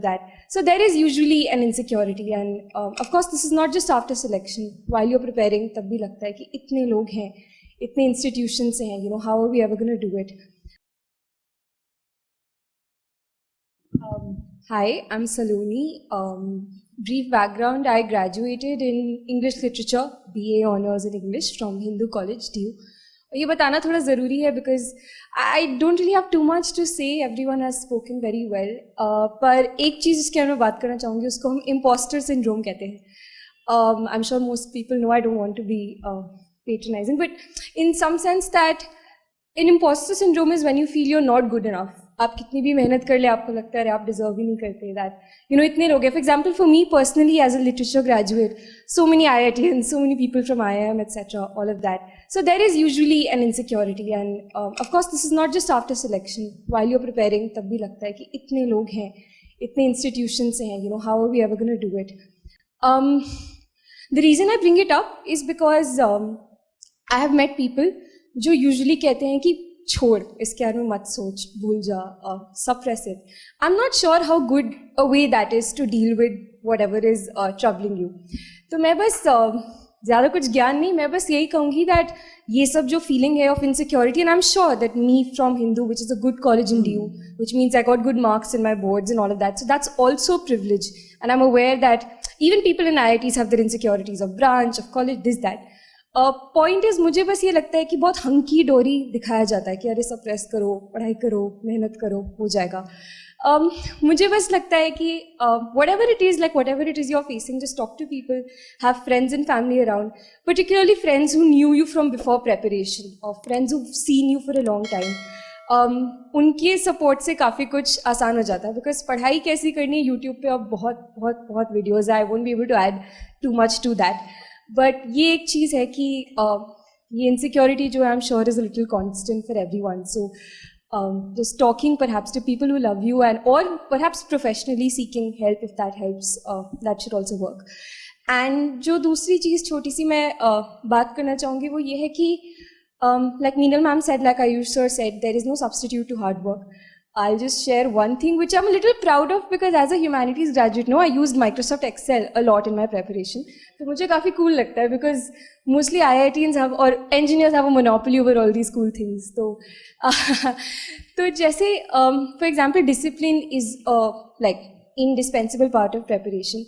that. So there is usually an insecurity, and of course this is not just after selection. While you're preparing, तब भी लगता है कि इतने लोग हैं, इतने institutions हैं, how are we ever going to do it? Hi, I'm Saloni. Brief background: I graduated in English Literature, BA Honours in English from Hindu College, DU. ये बताना थोड़ा ज़रूरी है because I don't really have too much to say. Everyone has spoken very well. पर एक चीज़ जिसके बारे में बात करना चाहूँगी उसको हम imposter syndrome कहते हैं. I'm sure most people know. I don't want to be patronizing, but in some sense that an imposter syndrome is when you feel you're not good enough. आप कितनी भी मेहनत कर ले आपको लगता है आप डिजर्व ही नहीं करते. दैट इतने लोग हैं. For example for me personally as a literature graduate, so many IITians, so many people from IIM, etc., all of that. So there is usually an insecurity, and of course this is not just after selection. While you're preparing, तब भी लगता है कि इतने लोग हैं, इतने institutions हैं, how are we ever going to do it? The reason I bring it up is because I have met people जो usually कहते हैं कि छोड़, इसके बारे में मत सोच, भूल जा, suppress it. I'm not sure how good a way that is to deal with whatever is troubling you. तो मैं बस ज़्यादा कुछ ज्ञान नहीं, मैं बस यही कहूँगी that ये सब जो feeling है of insecurity, and I'm sure that me from Hindu, which is a good college in DU, which means I got good marks in my boards and all of that, so that's also privilege. And I'm aware that even people in IITs have their insecurities of branch, of college, this, that. Point is मुझे बस ये लगता है कि बहुत hunky डोरी दिखाया जाता है कि अरे सप्रेस करो, पढ़ाई करो, मेहनत करो, हो जाएगा. मुझे बस लगता है कि whatever it is you're facing, just talk to people, have friends and family around, particularly friends who knew you from before preparation or friends who've seen you for a long time. उनके support से काफ़ी कुछ आसान हो जाता है. Because पढ़ाई कैसी करनी है यूट्यूब पे अब बहुत बहुत बहुत वीडियोज़ है. I won't be able to add too much to that. But ये एक चीज़ है कि ये इनसिक्योरिटी जो है I am sure is a little constant for everyone. So just talking perhaps to people who love you and or perhaps professionally seeking help, if that helps, that should also work. And जो दूसरी चीज़ छोटी सी मैं बात करना चाहूँगी वो ये है कि like Meenal ma'am said, like Ayush sir said, there is no substitute to hard work. I'll just share one thing which I'm a little proud of because as a humanities graduate, I used Microsoft Excel a lot in my preparation. तो मुझे काफ़ी cool लगता है because mostly IITians have or engineers have a monopoly over all these cool things. तो जैसे for example, discipline is like indispensable part of preparation.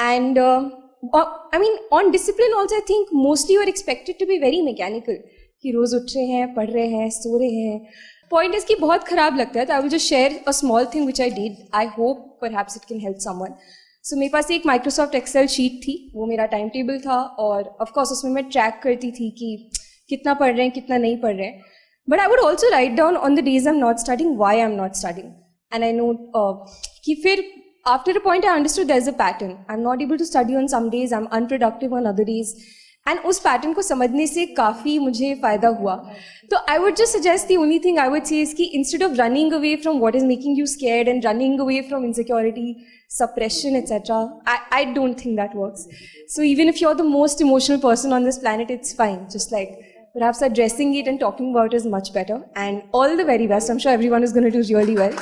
And I mean on discipline also I think mostly you are expected to be very mechanical. कि रोज़ उठ रहे हैं, पढ़ रहे हैं, सो रहे हैं. पॉइंट इसकी बहुत ख़राब लगता है. तो I will just share a small thing which I did. I hope perhaps it can help someone. So मेरे पास एक माइक्रोसॉफ्ट एक्सेल शीट थी, वो मेरा टाइम टेबल था और ऑफकोर्स उसमें मैं ट्रैक करती थी कि कितना पढ़ रहे हैं, कितना नहीं पढ़ रहे हैं. But I would also write down on the days I am not studying why I am not studying. And I know कि फिर after a point I understood there is a pattern. I am not able to study on some days, I am unproductive on other days. And उस pattern को समझने से काफ़ी मुझे फ़ायदा हुआ. तो I would just suggest the only thing I would say is कि instead of running away from what is making you scared and running away from insecurity, suppression, etc., I don't think that works. So even if you're the most emotional person on this planet, it's fine. Just like perhaps addressing it and talking about it is much better. And all the very best. I'm sure everyone is going to do really well.